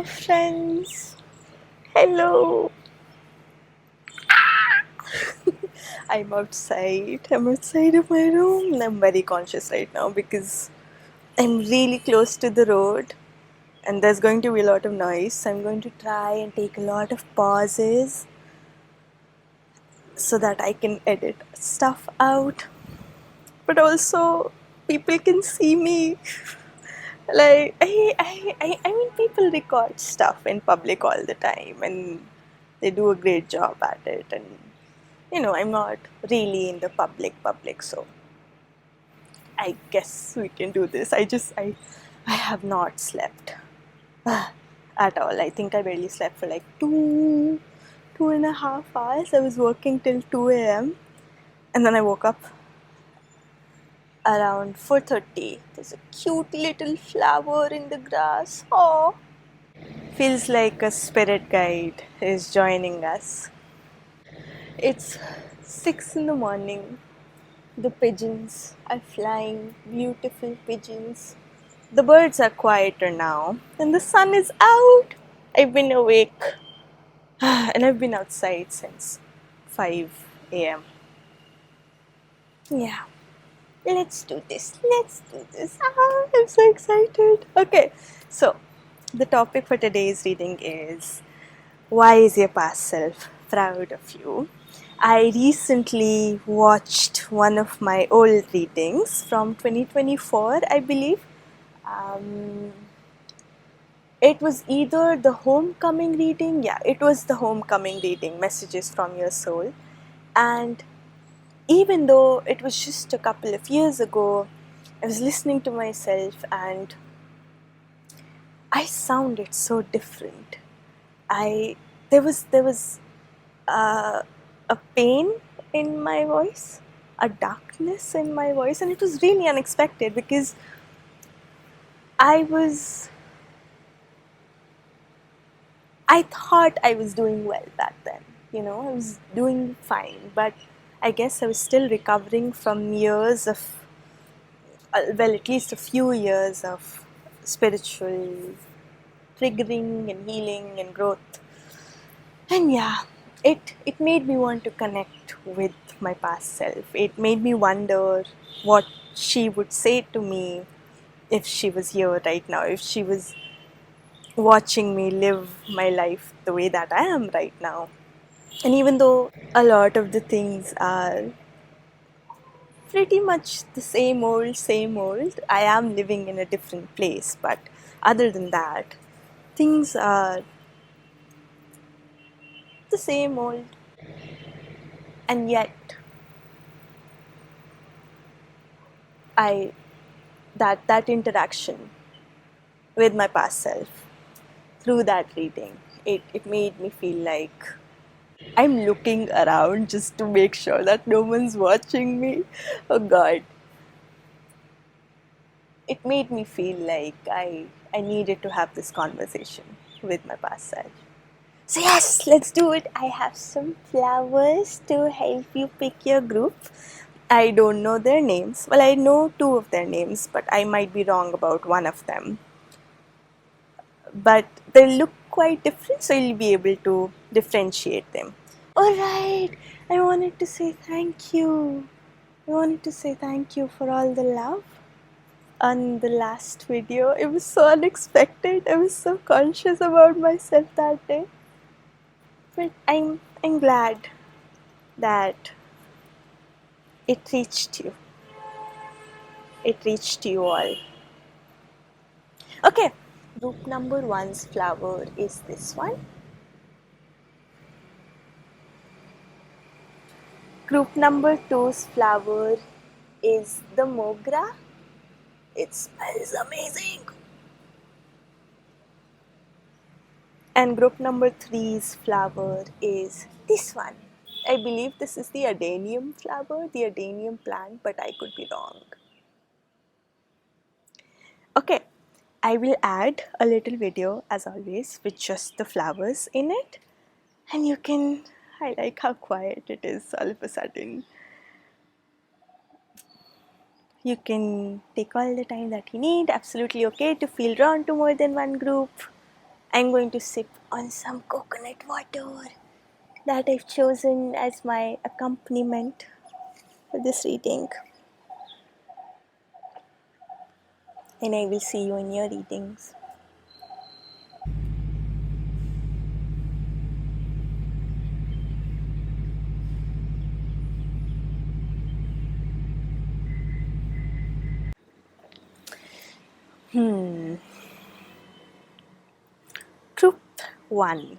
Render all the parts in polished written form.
Hello friends. Hello. I'm outside of my room and I'm very conscious right now because I'm really close to the road and there's going to be a lot of noise. So I'm going to try and take a lot of pauses so that I can edit stuff out. But also people can see me. Like I mean people record stuff in public all the time and they do a great job at it, and I'm not really in the public, so I guess we can do this. I have not slept at all. I think I barely slept for like two and a half hours. I was working till 2 a.m. and then I woke up around 4:30. There's a cute little flower in the grass. Oh, feels like a spirit guide is joining us. It's 6 in the morning. The pigeons are flying, beautiful pigeons. The birds are quieter now, and the sun is out. I've been awake and I've been outside since 5 a.m. Yeah, let's do this. Let's do this. I'm so excited. Okay, so the topic for today's reading is, why is your past self proud of you? I recently watched one of my old readings from 2024, I believe. Um, it was either the homecoming reading, yeah, it was the homecoming reading, Messages from Your Soul. And even though it was just a couple of years ago, I was listening to myself and I sounded so different. I there was a pain in my voice, a darkness in my voice, and it was really unexpected because I was I thought I was doing well back then. I was doing fine, but I guess I was still recovering from years of, well, at least a few years of spiritual triggering and healing and growth. And yeah, it made me want to connect with my past self. It made me wonder what she would say to me if she was here right now, if she was watching me live my life the way that I am right now. And even though a lot of the things are pretty much the same old, I am living in a different place. But other than that, things are the same old. And yet, I that interaction with my past self through that reading, it made me feel like I'm looking around just to make sure that no one's watching me. Oh God. It made me feel like I needed to have this conversation with my past self. So yes, let's do it. I have some flowers to help you pick your group. I don't know their names. Well, I know two of their names, but I might be wrong about one of them. But they look quite different, so you'll be able to differentiate them. Alright, I wanted to say thank you. I wanted to say thank you for all the love on the last video. It was so unexpected. I was so conscious about myself that day. But I'm glad that it reached you. It reached you all. Okay, group number one's flower is this one. Group number two's flower is the mogra. It smells amazing. And group number three's flower is this one. I believe this is the adenium flower, the adenium plant, but I could be wrong. Okay, I will add a little video as always with just the flowers in it, and you can. I like how quiet it is all of a sudden. You can take all the time that you need, absolutely okay to feel drawn to more than one group. I'm going to sip on some coconut water that I've chosen as my accompaniment for this reading. And I will see you in your readings. Truth 1.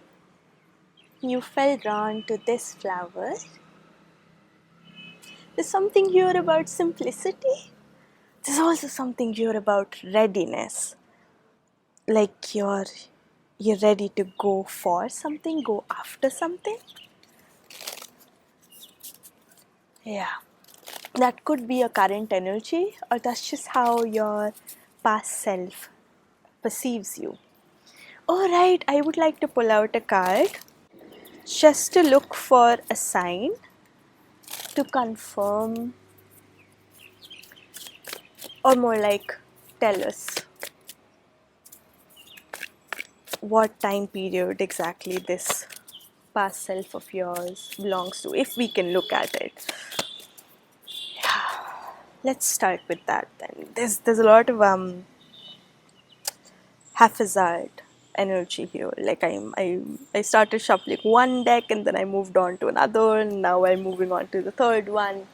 You fell drawn to this flower. There's something here about simplicity. There's also something here about readiness. Like you're ready to go for something, go after something. Yeah. That could be a current energy, or that's just how your past self perceives you. Alright, I would like to pull out a card just to look for a sign to confirm, or more like tell us what time period exactly this past self of yours belongs to, if we can look at it. Let's start with that then. There's a lot of haphazard energy here. Like I started shuffling one deck and then I moved on to another, and now I'm moving on to the third one.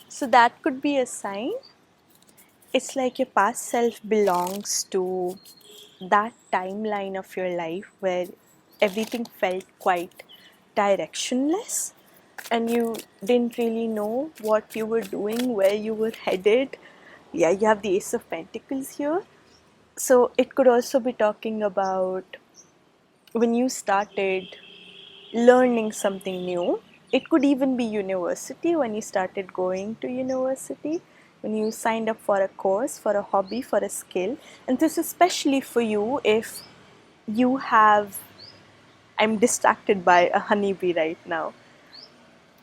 So that could be a sign. It's like your past self belongs to that timeline of your life where everything felt quite directionless and you didn't really know what you were doing, where you were headed. Yeah, you have the Ace of Pentacles here. So it could also be talking about when you started learning something new. It could even be university, when you started going to university, when you signed up for a course, for a hobby, for a skill. And this is especially for you if you have, I'm distracted by a honeybee right now.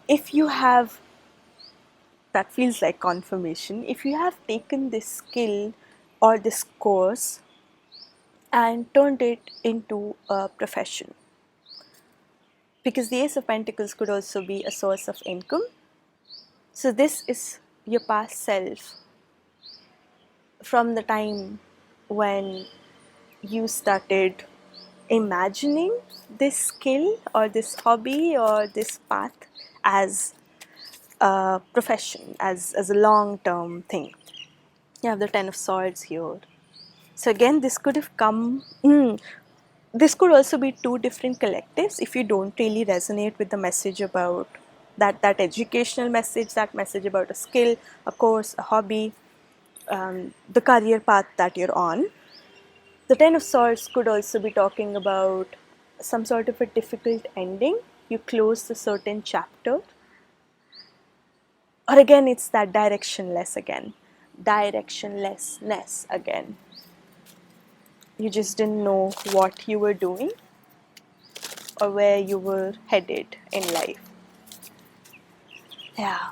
If you have, that feels like confirmation, if you have taken this skill or this course and turned it into a profession. Because the Ace of Pentacles could also be a source of income. So this is your past self from the time when you started imagining this skill or this hobby or this path as a profession, as a long-term thing. You have the Ten of Swords here. So again, this could have come, this could also be two different collectives if you don't really resonate with the message about that educational message, that message about a skill, a course, a hobby, the career path that you're on. The Ten of Swords could also be talking about some sort of a difficult ending. You close a certain chapter. Or again, it's that directionless again. Directionlessness again. You just didn't know what you were doing or where you were headed in life. Yeah.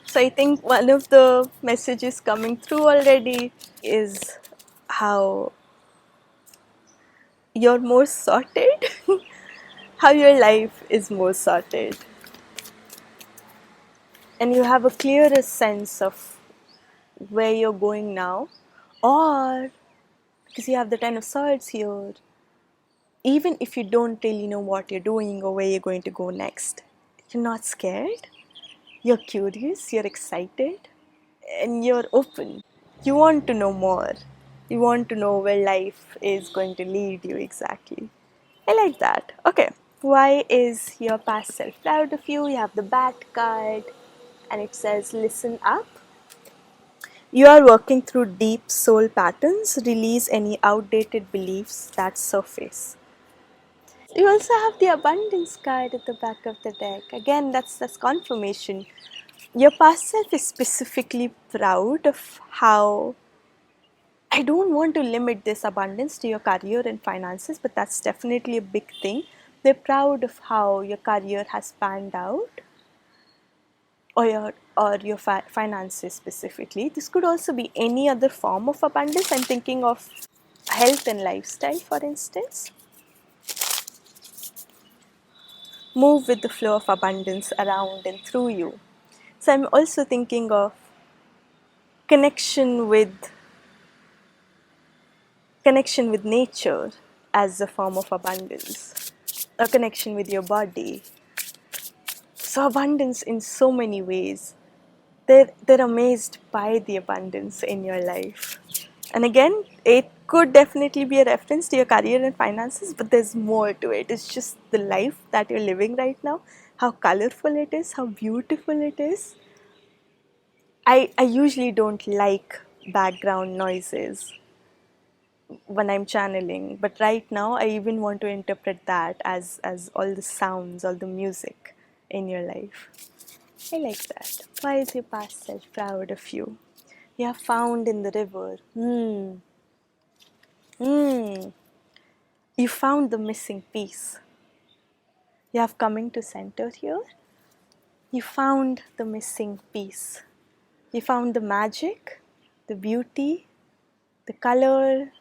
So I think one of the messages coming through already is how you're more sorted, how your life is more sorted. And you have a clearer sense of where you're going now, or because you have the Ten of Swords here, even if you don't really know what you're doing or where you're going to go next, you're not scared, you're curious, you're excited, and you're open. You want to know more. You want to know where life is going to lead you exactly. I like that. Okay. Why is your past self proud of you? You have the Bat card and it says, listen up. You are working through deep soul patterns. Release any outdated beliefs that surface. You also have the Abundance card at the back of the deck. Again, that's confirmation. Your past self is specifically proud of how, I don't want to limit this abundance to your career and finances, but that's definitely a big thing. They're proud of how your career has panned out. or your finances specifically. This could also be any other form of abundance. I'm thinking of health and lifestyle, for instance. Move with the flow of abundance around and through you. So I'm also thinking of connection with connection with nature as a form of abundance, a connection with your body. So abundance in so many ways. They're amazed by the abundance in your life. And again, it could definitely be a reference to your career and finances, but there's more to it. It's just the life that you're living right now, how colorful it is, how beautiful it is. I usually don't like background noises when I'm channeling, but right now I even want to interpret that as all the sounds, all the music in your life. I like that. Why is your past self proud of you? You have found in the river. You found the missing piece. You have coming to center here. You found the missing piece. You found the magic, the beauty, the color,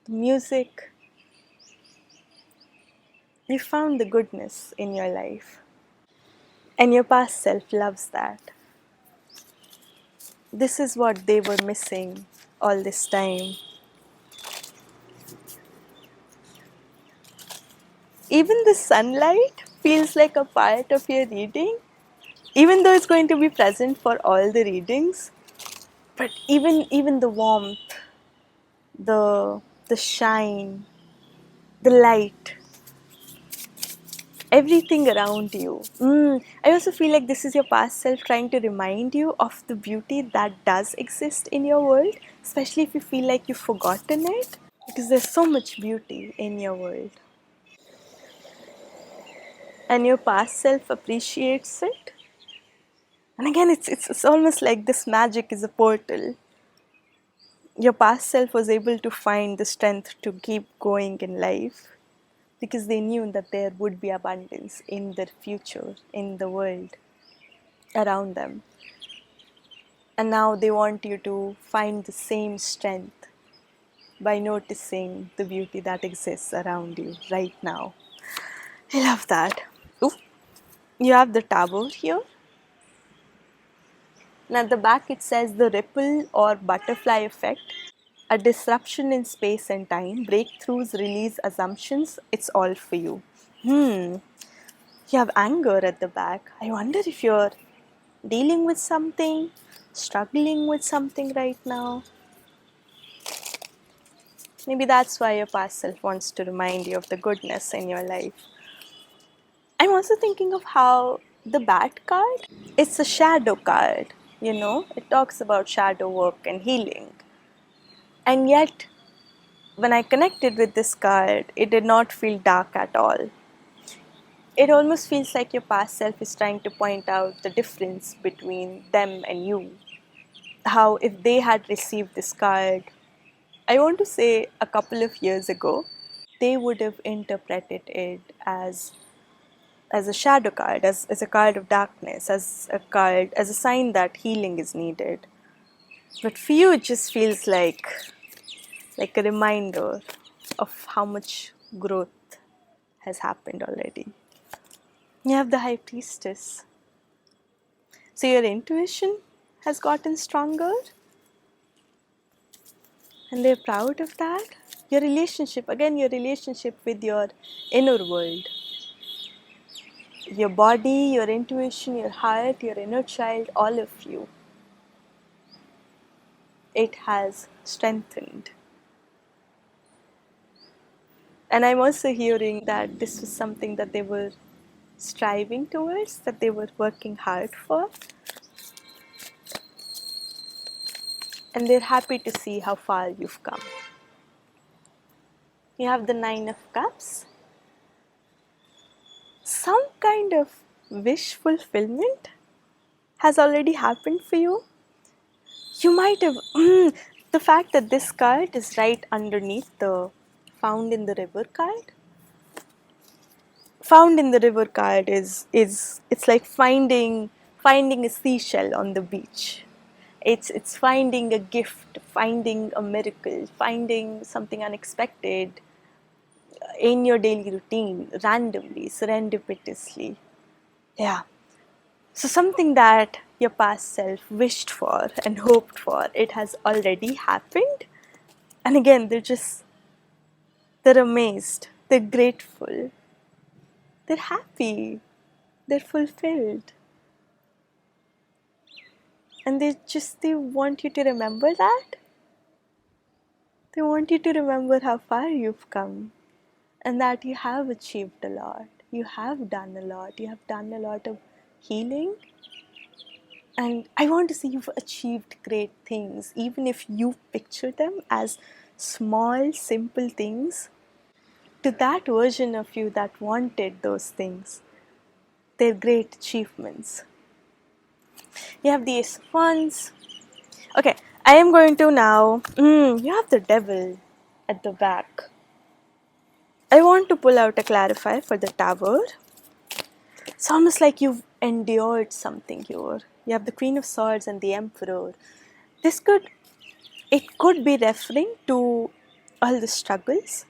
the music. You found the goodness in your life. And your past self loves that. This is what they were missing all this time. Even the sunlight feels like a part of your reading, even though it's going to be present for all the readings. But even the warmth, the shine, the light, everything around you. I also feel like this is your past self trying to remind you of the beauty that does exist in your world, especially if you feel like you've forgotten it, because there's so much beauty in your world. And your past self appreciates it. And again, it's almost like this magic is a portal. Your past self was able to find the strength to keep going in life because they knew that there would be abundance in their future, in the world around them. And now they want you to find the same strength by noticing the beauty that exists around you right now. I love that. Ooh, you have the tower here. And at the back it says the ripple or butterfly effect. A disruption in space and time, breakthroughs release assumptions, it's all for you. You have anger at the back. I wonder if you're dealing with something, struggling with something right now. Maybe that's why your past self wants to remind you of the goodness in your life. I'm also thinking of how the bat card, it's a shadow card, it talks about shadow work and healing. And yet, when I connected with this card, it did not feel dark at all. It almost feels like your past self is trying to point out the difference between them and you. How, if they had received this card, I want to say a couple of years ago, they would have interpreted it as a shadow card, as a card of darkness, as a sign that healing is needed. But for you, it just feels like a reminder of how much growth has happened already. You have the High Priestess. So your intuition has gotten stronger, and they're proud of that. Your relationship with your inner world, your body, your intuition, your heart, your inner child, all of you, it has strengthened. And I'm also hearing that this was something that they were striving towards, that they were working hard for. And they're happy to see how far you've come. You have the Nine of Cups. Some kind of wish fulfillment has already happened for you. You might have, the fact that this card is right underneath the Found in the River card. Found in the River card is it's like finding finding a seashell on the beach. It's finding a gift, finding a miracle, finding something unexpected in your daily routine, randomly, serendipitously. Yeah. So something that your past self wished for and hoped for, it has already happened. And again, they're amazed, they're grateful, they're happy, they're fulfilled. And they want you to remember that. They want you to remember how far you've come and that you have achieved a lot. You have done a lot. You have done a lot of healing. And I want to see you've achieved great things, even if you picture them as small, simple things. To that version of you that wanted those things, they're great achievements. You have the Ace of Wands. Okay, I am going to now. You have the Devil at the back. I want to pull out a clarifier for the Tower. It's almost like you've endured something here. You have the Queen of Swords and the Emperor. This could be referring to all the struggles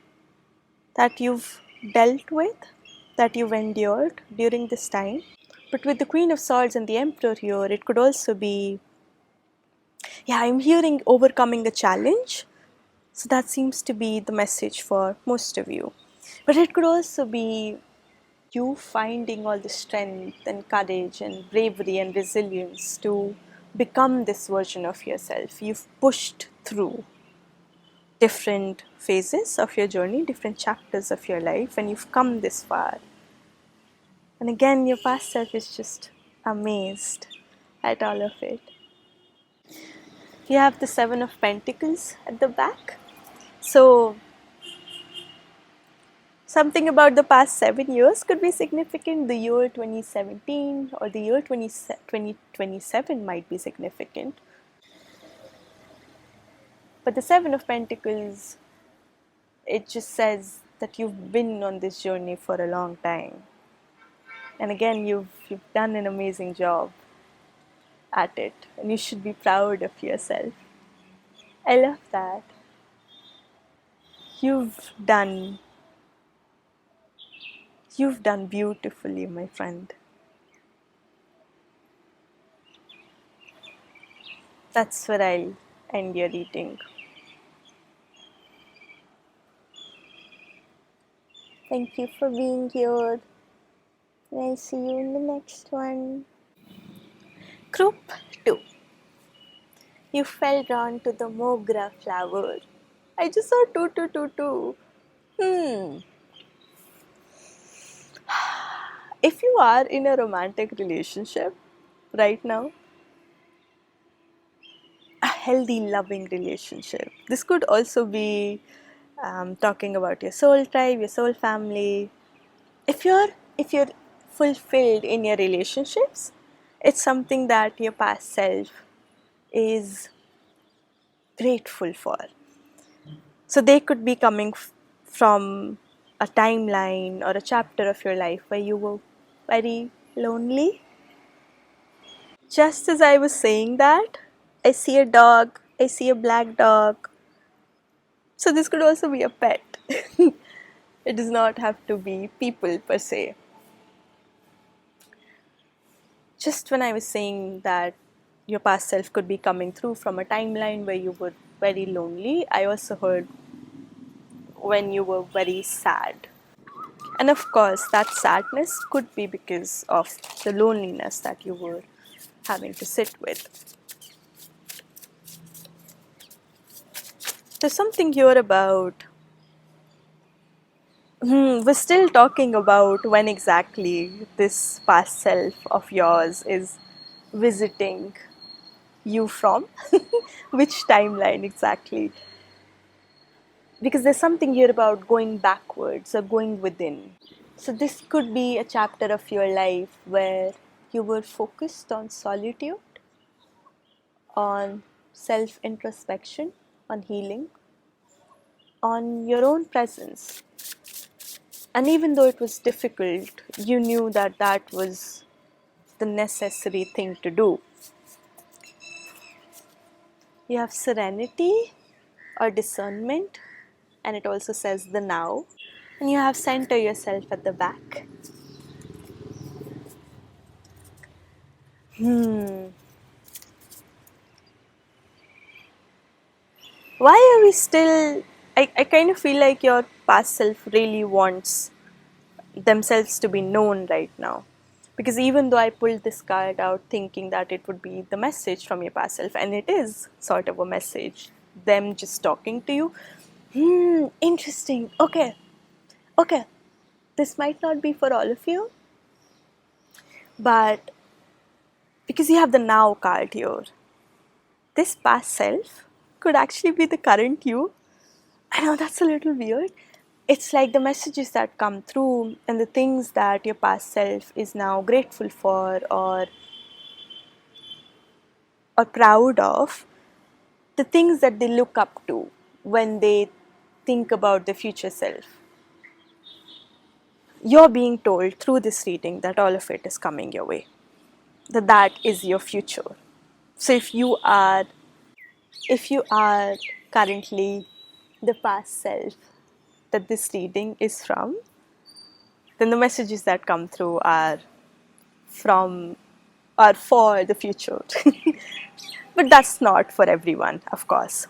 that you've dealt with, that you've endured during this time. But with the Queen of Swords and the Emperor here, it could also be, I'm hearing overcoming a challenge. So that seems to be the message for most of you. But it could also be you finding all the strength and courage and bravery and resilience to become this version of yourself. You've pushed through different phases of your journey, different chapters of your life, and you've come this far. And again, your past self is just amazed at all of it. You have the Seven of Pentacles at the back. So, something about the past 7 years could be significant. The year 2017 or the year 2027 might be significant. But the Seven of Pentacles, it just says that you've been on this journey for a long time. And again, you've done an amazing job at it, and you should be proud of yourself. I love that. You've done beautifully, my friend. That's where I'll end your reading. Thank you for being here. And I'll see you in the next one. Group 2. You fell drawn to the mogra flower. I just saw 2222. If you are in a romantic relationship right now, a healthy, loving relationship. This could also be talking about your soul tribe, your soul family. If you're fulfilled in your relationships, it's something that your past self is grateful for. So they could be coming from a timeline or a chapter of your life where you were very lonely. Just as I was saying that, I see a dog, I see a black dog. So this could also be a pet. It does not have to be people per se. Just when I was saying that your past self could be coming through from a timeline where you were very lonely, I also heard when you were very sad. And of course, that sadness could be because of the loneliness that you were having to sit with. There's something here about. We're still talking about when exactly this past self of yours is visiting you from. Which timeline exactly? Because there's something here about going backwards or going within. So, this could be a chapter of your life where you were focused on solitude, on self introspection, on healing, on your own presence. And even though it was difficult, you knew that that was the necessary thing to do. You have serenity or discernment, and it also says the now. And you have center yourself at the back. Why are we still... I kind of feel like your past self really wants themselves to be known right now. Because even though I pulled this card out thinking that it would be the message from your past self, and it is sort of a message, them just talking to you. Interesting. Okay. This might not be for all of you, but because you have the now card here, this past self could actually be the current you. I know that's a little weird. It's like the messages that come through and the things that your past self is now grateful for or proud of, the things that they look up to when they think about the future self. You're being told through this reading that all of it is coming your way, that is your future. So if you are currently the past self that this reading is from, then the messages that come through are for the future. But that's not for everyone, of course.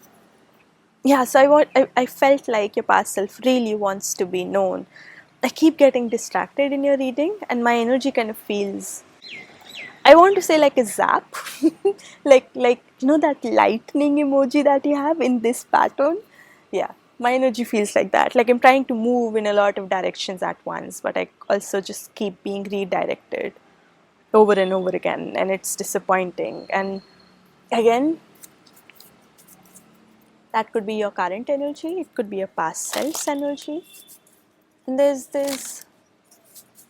Yeah, so I felt like your past self really wants to be known. I keep getting distracted in your reading, and my energy kind of feels, I want to say, like a zap. like that lightning emoji that you have in this pattern. Yeah, my energy feels like that. Like I'm trying to move in a lot of directions at once, but I also just keep being redirected over and over again, and it's disappointing. And again, that could be your current energy, it could be your past self's energy. And there's this,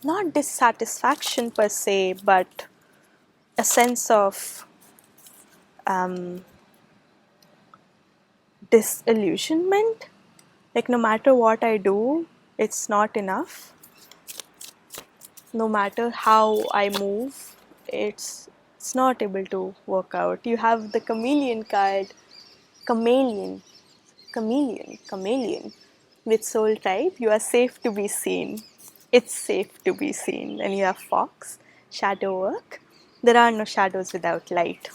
not dissatisfaction per se, but a sense of disillusionment. Like no matter what I do, it's not enough. No matter how I move, it's not able to work out. You have the chameleon card, chameleon with soul type. You are safe to be seen. It's safe to be seen. And you have fox, shadow work. There are no shadows without light.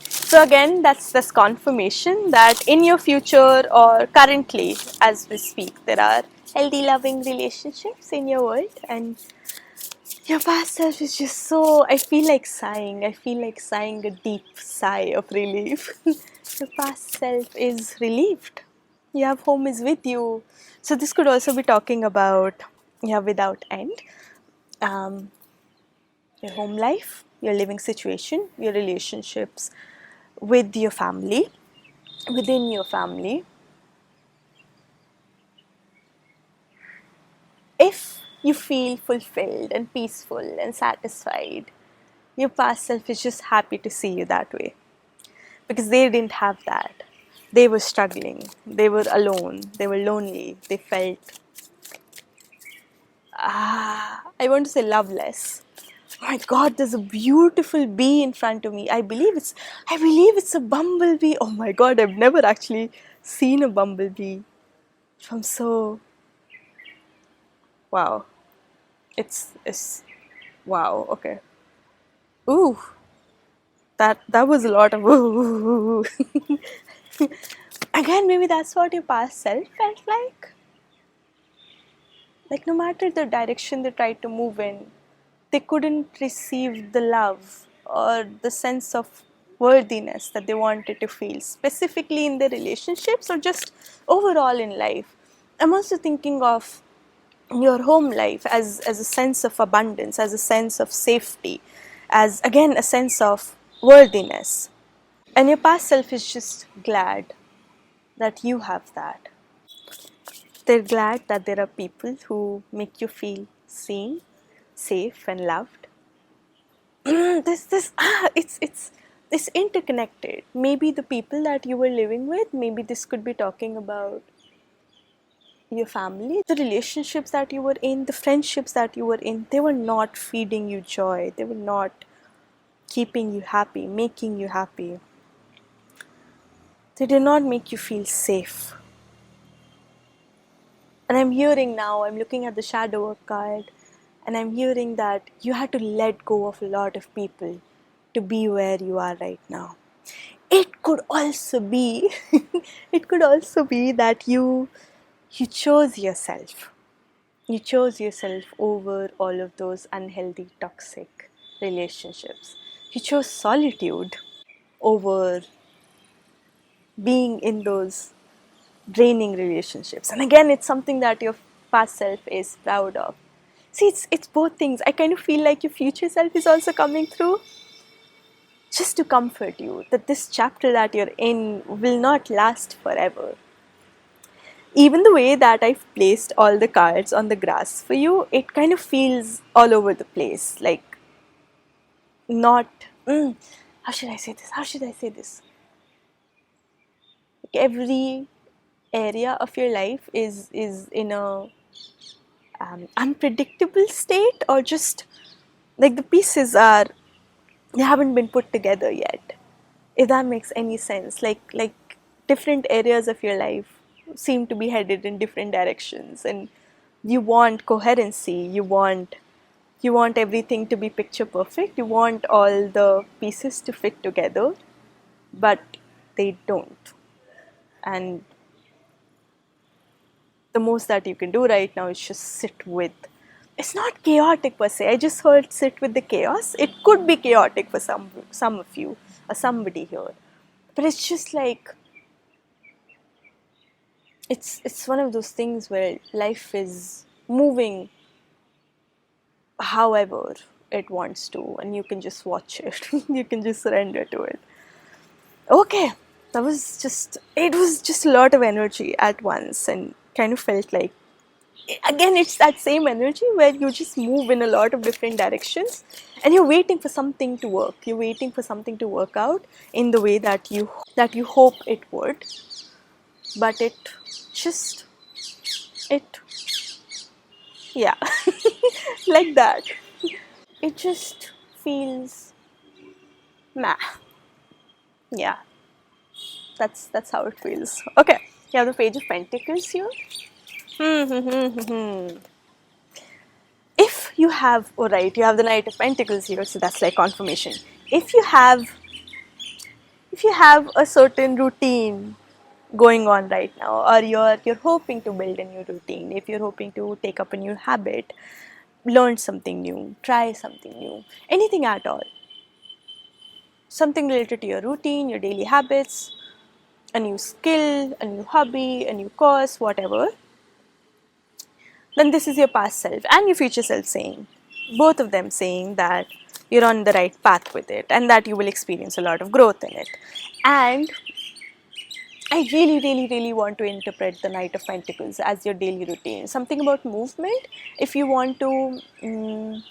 So again, that's this confirmation that in your future or currently as we speak, there are healthy, loving relationships in your world, and your past self is just so... I feel like sighing a deep sigh of relief. Your past self is relieved. You have home is with you. So this could also be talking about, without end, your home life, your living situation, your relationships with your family, within your family. If you feel fulfilled and peaceful and satisfied, your past self is just happy to see you that way. Because they didn't have that. They were struggling. They were alone. They were lonely. They felt, I want to say loveless. Oh my God, there's a beautiful bee in front of me. I believe it's a bumblebee. Oh my God, I've never actually seen a bumblebee. I'm so... Wow. It's wow, okay. Ooh. That was a lot of ooh. Again, maybe that's what your past self felt like. Like no matter the direction they tried to move in, they couldn't receive the love or the sense of worthiness that they wanted to feel, specifically in their relationships or just overall in life. I'm also thinking of your home life as a sense of abundance, as a sense of safety, as again a sense of worthiness. And your past self is just glad that you have that. They're glad that there are people who make you feel seen, safe, and loved. It's interconnected. Maybe the people that you were living with, maybe this could be talking about your family, the relationships that you were in, the friendships that you were in, they were not feeding you joy. They were not keeping you happy, making you happy. They did not make you feel safe. And I'm hearing now, I'm looking at the shadow work card, and I'm hearing that you had to let go of a lot of people to be where you are right now. It could also be, it could also be that you chose yourself. You chose yourself over all of those unhealthy, toxic relationships. You chose solitude over being in those draining relationships. And again, it's something that your past self is proud of. See, it's both things. I kind of feel like your future self is also coming through just to comfort you that this chapter that you're in will not last forever. Even the way that I've placed all the cards on the grass for you, it kind of feels all over the place. Like, not, how should I say this? How should I say this? Like every area of your life is in a unpredictable state, or just like the pieces are, they haven't been put together yet, if that makes any sense. Like different areas of your life seem to be headed in different directions, and you want coherency, you want everything to be picture perfect, you want all the pieces to fit together, but they don't. And the most that you can do right now is just sit with, it's not chaotic per se. I just heard sit with the chaos. It could be chaotic for some of you or somebody here, but it's just like, it's one of those things where life is moving however it wants to, and you can just watch it. You can just surrender to it. Okay, that was just, it was just a lot of energy at once, and kind of felt like, again, it's that same energy where you just move in a lot of different directions, and you're waiting for something to work, you're waiting for something to work out in the way that you hope it would, but it just, it, yeah, like that, it just feels meh. Yeah, that's how it feels. Okay, you have the Page of Pentacles here. If you have, oh right, you have the Knight of Pentacles here, so that's like confirmation. If you have a certain routine going on right now, or you're hoping to build a new routine, if you're hoping to take up a new habit, learn something new, try something new, anything at all, something related to your routine, your daily habits, a new skill, a new hobby, a new course, whatever, then this is your past self and your future self saying, both of them saying that you're on the right path with it and that you will experience a lot of growth in it. And I really, really, really want to interpret the Knight of Pentacles as your daily routine. Something about movement. If you want to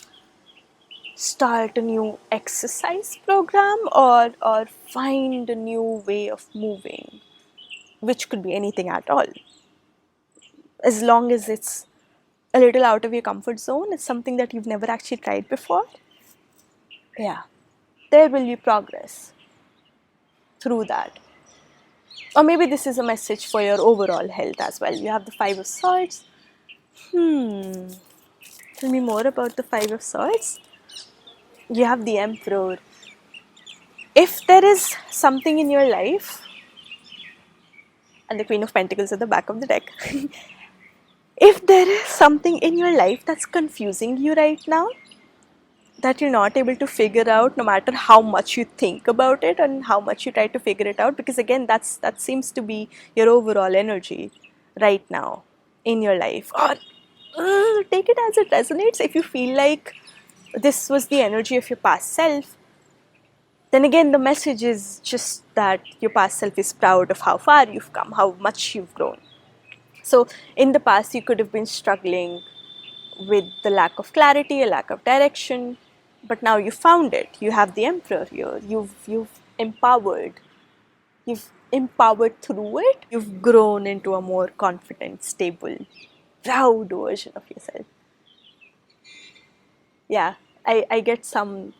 start a new exercise program, or find a new way of moving, which could be anything at all, as long as it's a little out of your comfort zone, it's something that you've never actually tried before, yeah, there will be progress through that. Or maybe this is a message for your overall health as well. You have the Five of Swords. Tell me more about the Five of Swords. You have the Emperor. If there is something in your life, and the Queen of Pentacles at the back of the deck, if there is something in your life that's confusing you right now, that you're not able to figure out, no matter how much you think about it and how much you try to figure it out, because again, that seems to be your overall energy right now in your life. Or take it as it resonates. If you feel like this was the energy of your past self, then again, the message is just that your past self is proud of how far you've come, how much you've grown. So in the past, you could have been struggling with the lack of clarity, a lack of direction, but now you found it. You have the Emperor here. You've empowered. You've empowered through it, you've grown into a more confident, stable, proud version of yourself. Yeah, I get some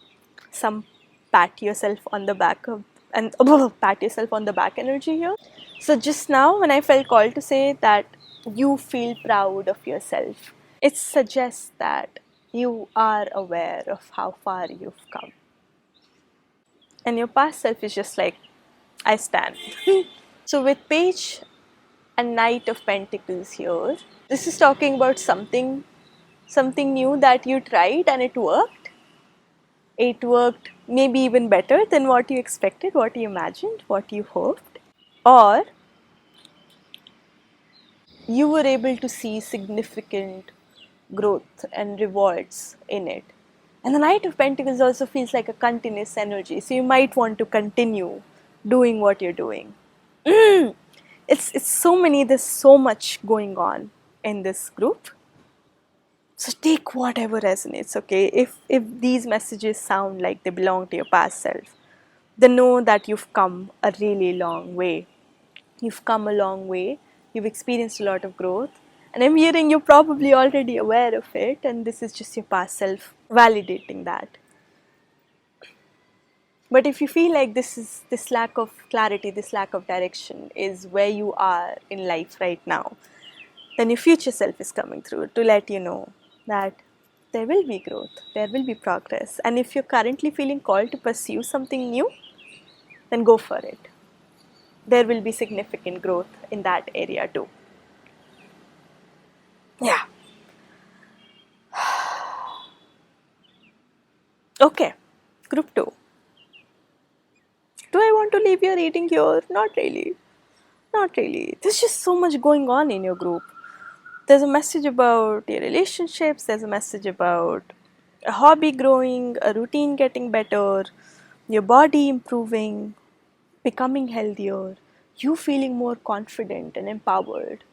pat yourself on the back of and pat yourself on the back energy here. So just now when I felt called to say that you feel proud of yourself, it suggests that you are aware of how far you've come. And your past self is just like, I stand. So with Page and Knight of Pentacles here, this is talking about something new that you tried and it worked. It worked maybe even better than what you expected, what you imagined, what you hoped. Or you were able to see significant growth and rewards in it. And the Knight of Pentacles also feels like a continuous energy, so you might want to continue doing what you're doing. It's so many, there's so much going on in this group. So take whatever resonates, okay? If these messages sound like they belong to your past self, then know that you've come a really long way. You've come a long way, you've experienced a lot of growth, and I'm hearing you're probably already aware of it, and this is just your past self validating that. But if you feel like this lack of clarity, this lack of direction is where you are in life right now, then your future self is coming through to let you know that there will be growth, there will be progress. And if you're currently feeling called to pursue something new, then go for it. There will be significant growth in that area too. Yeah. Okay, group 2. Do I want to leave your reading here? Not really. Not really. There's just so much going on in your group. There's a message about your relationships, there's a message about a hobby growing, a routine getting better, your body improving, becoming healthier, you feeling more confident and empowered,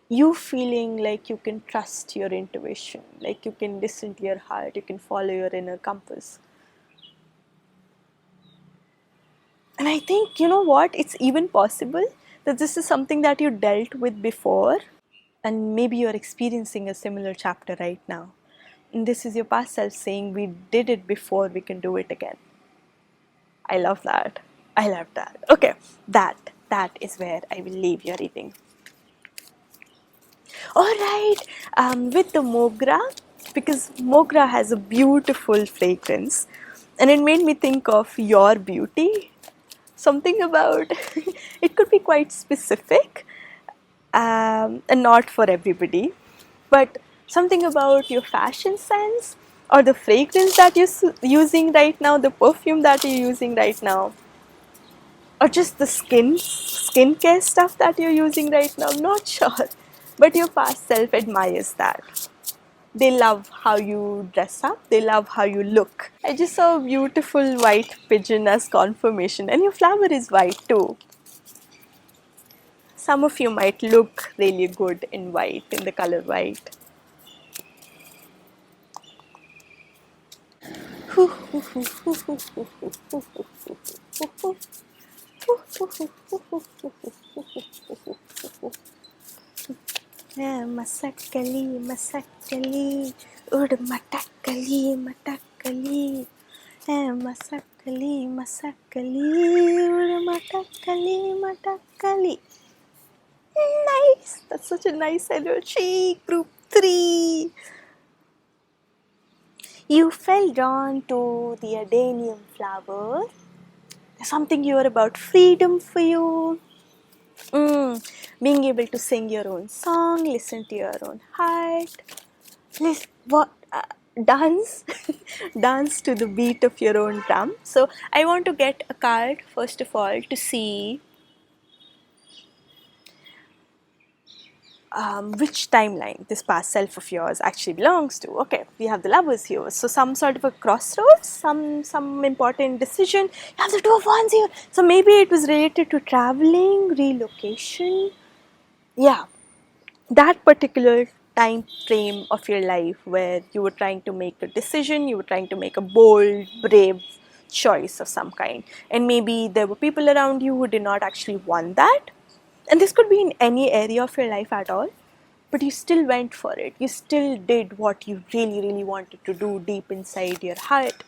you feeling like you can trust your intuition, like you can listen to your heart, you can follow your inner compass. And I think, you know what, it's even possible that this is something that you dealt with before, and maybe you're experiencing a similar chapter right now. And this is your past self saying, we did it before, we can do it again. I love that. I love that. Okay, that is where I will leave your reading. Alright, with the Mogra, because Mogra has a beautiful fragrance, and it made me think of your beauty. Something about it could be quite specific and not for everybody, but something about your fashion sense or the fragrance that you're using right now, the perfume that you're using right now, or just the skincare stuff that you're using right now. I'm not sure, but your past self admires that. They love how you dress up, they love how you look. I just saw a beautiful white pigeon as confirmation, and your flower is white too. Some of you might look really good in white, in the color white. Masakali, masakali, ud matakali, matakali. Masakali, masakali, ud matakali, matakali. Nice! That's such a nice energy. Group 3. You fell drawn to the adenium flower. There's something here about freedom for you. Being able to sing your own song, listen to your own heart, dance, dance to the beat of your own drum. So I want to get a card first of all to see which timeline this past self of yours actually belongs to. Okay, we have the Lovers here, so some sort of a crossroads, some important decision. You have the Two of Wands here, so maybe it was related to traveling, relocation. Yeah, that particular time frame of your life where you were trying to make a decision, you were trying to make a bold, brave choice of some kind, and maybe there were people around you who did not actually want that, and this could be in any area of your life at all, but you still went for it. You still did what you really, really wanted to do deep inside your heart,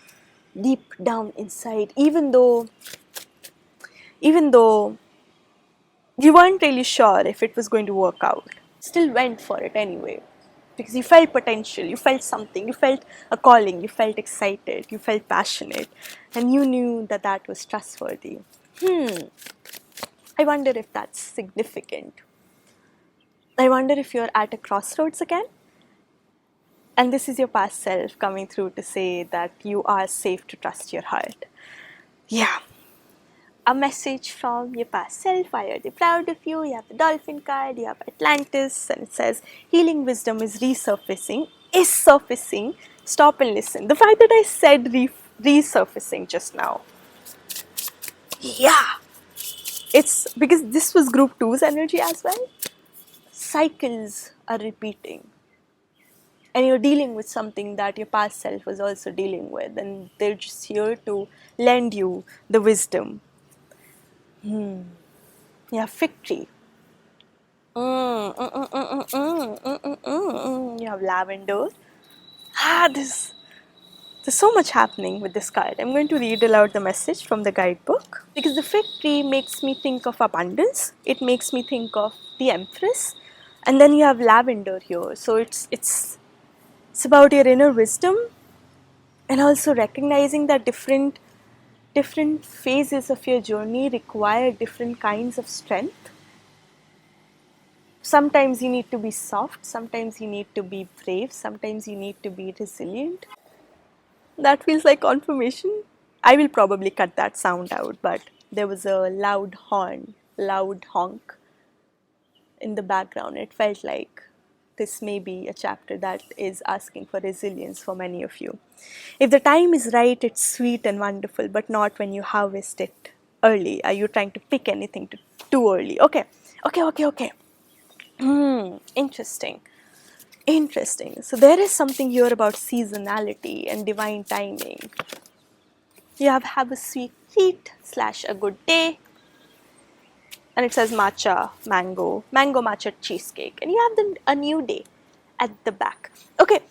deep down inside, even though you weren't really sure if it was going to work out. Still went for it anyway. Because you felt potential, you felt something, you felt a calling, you felt excited, you felt passionate, and you knew that that was trustworthy. I wonder if that's significant. I wonder if you're at a crossroads again, and this is your past self coming through to say that you are safe to trust your heart. Yeah. A message from your past self. Why are they proud of you? You have the dolphin card, you have Atlantis, and it says healing wisdom is surfacing. Stop and listen. The fact that I said resurfacing just now. Yeah. It's because this was group 2's energy as well. Cycles are repeating. And you're dealing with something that your past self was also dealing with, and they're just here to lend you the wisdom. Yeah, fig tree. You have lavender. There's so much happening with this card. I'm going to read aloud the message from the guidebook, because the fig tree makes me think of abundance. It makes me think of the Empress, and then you have lavender here. So it's about your inner wisdom, and also recognizing that different phases of your journey require different kinds of strength. Sometimes you need to be soft, sometimes you need to be brave, sometimes you need to be resilient. That feels like confirmation. I will probably cut that sound out, but there was a loud honk in the background. It felt like this may be a chapter that is asking for resilience for many of you. If the time is right, it's sweet and wonderful, but not when you harvest it early. Are you trying to pick anything too early? Okay. Interesting. So there is something here about seasonality and divine timing. You have a sweet treat / a good day, and it says matcha, mango matcha cheesecake, and you have a new day at the back. Okay,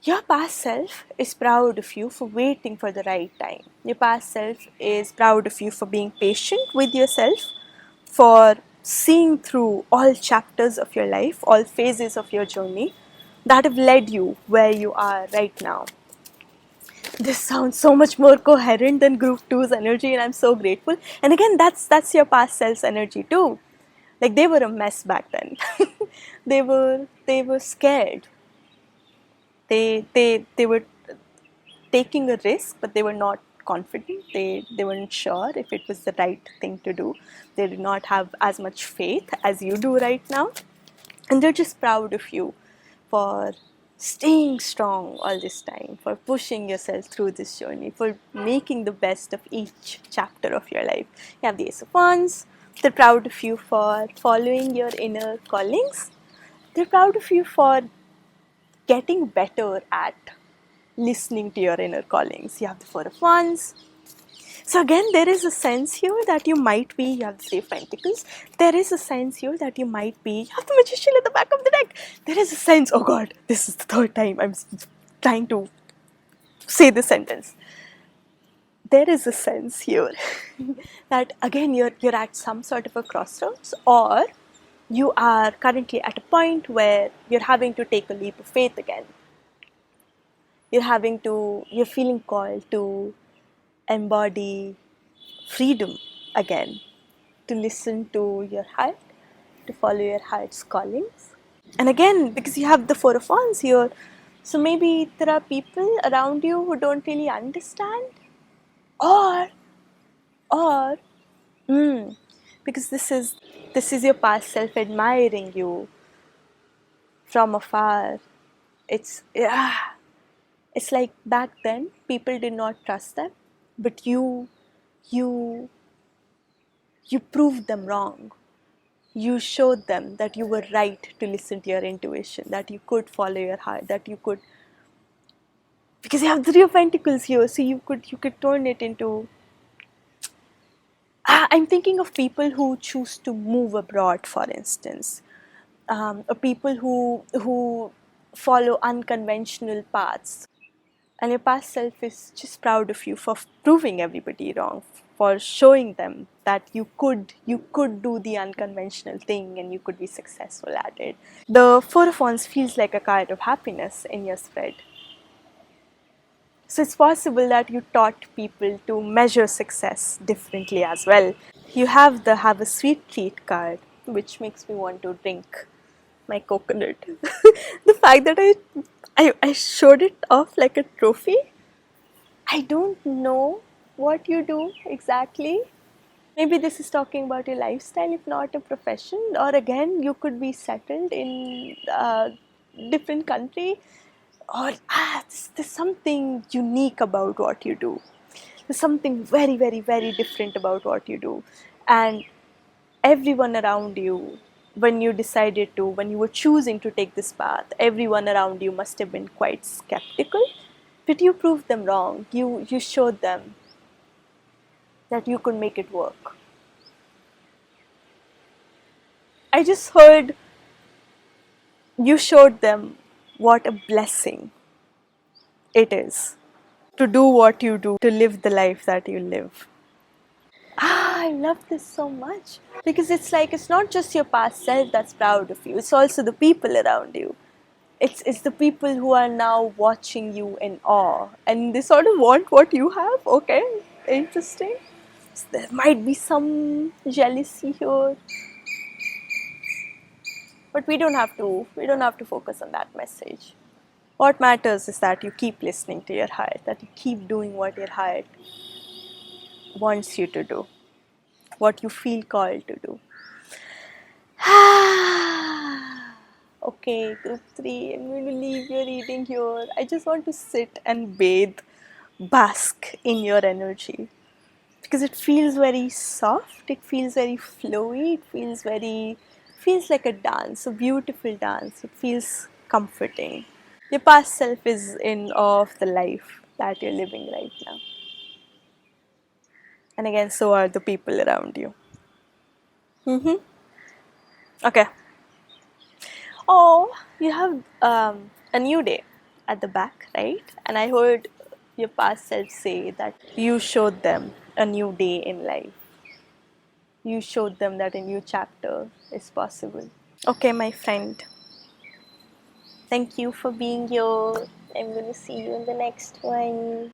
your past self is proud of you for waiting for the right time. Your past self is proud of you for being patient with yourself, for seeing through all chapters of your life, all phases of your journey that have led you where you are right now. This sounds so much more coherent than group 2's energy, and I'm so grateful. And again, that's your past self's energy too. Like, they were a mess back then. they were scared. They were taking a risk, but they were not confident. They weren't sure if it was the right thing to do. They did not have as much faith as you do right now. And they're just proud of you for staying strong all this time, for pushing yourself through this journey, for making the best of each chapter of your life. You have the Ace of Wands. They're proud of you for following your inner callings. They're proud of you for getting better at listening to your inner callings. You have the Four of Wands. So again, there is a sense here that you might be, you have the Three of Pentacles, there is a sense here that you might be, you have the Magician at the back of the deck, there is a sense, oh God, this is the third time I'm trying to say this sentence. There is a sense here that again you're at some sort of a crossroads, or you are currently at a point where you're having to take a leap of faith again. You're feeling called to embody freedom again, to listen to your heart, to follow your heart's callings. And again, because you have the Four of Wands here, so maybe there are people around you who don't really understand, or because this is your past self admiring you from afar. It's like back then people did not trust them, but you proved them wrong. You showed them that you were right to listen to your intuition, that you could follow your heart, that you could because you have the Three of Pentacles here, so you could turn it into. I'm thinking of people who choose to move abroad, for instance, or people who follow unconventional paths, and your past self is just proud of you for proving everybody wrong, for showing them that you could do the unconventional thing and you could be successful at it. The Four of Wands feels like a card of happiness in your spread. So it's possible that you taught people to measure success differently as well. You have a sweet treat card, which makes me want to drink my coconut. The fact that I showed it off like a trophy. I don't know what you do exactly. Maybe this is talking about your lifestyle, if not a profession, or again, you could be settled in a different country, or there's something unique about what you do. There's something very, very, very different about what you do. And everyone around you, when you were choosing to take this path, everyone around you must have been quite skeptical. But you proved them wrong. You showed them that you could make it work. I just heard you showed them what a blessing it is to do what you do, to live the life that you live. I love this so much because it's like it's not just your past self that's proud of you, it's also the people around you. It's the people who are now watching you in awe and they sort of want what you have. Okay, interesting. So there might be some jealousy here, but we don't have to focus on that message. What matters is that you keep listening to your heart, that you keep doing what your heart wants you to do, what you feel called to do. Okay, group 3, I'm going to leave your reading here. I just want to sit and bathe, bask in your energy because it feels very soft, it feels very flowy, feels like a dance, a beautiful dance. It feels comforting. Your past self is in awe of the life that you're living right now. And again, so are the people around you. Okay. Oh, you have a new day at the back, right? And I heard your past self say that you showed them a new day in life. You showed them that a new chapter is possible. Okay, my friend. Thank you for being here. I'm going to see you in the next one.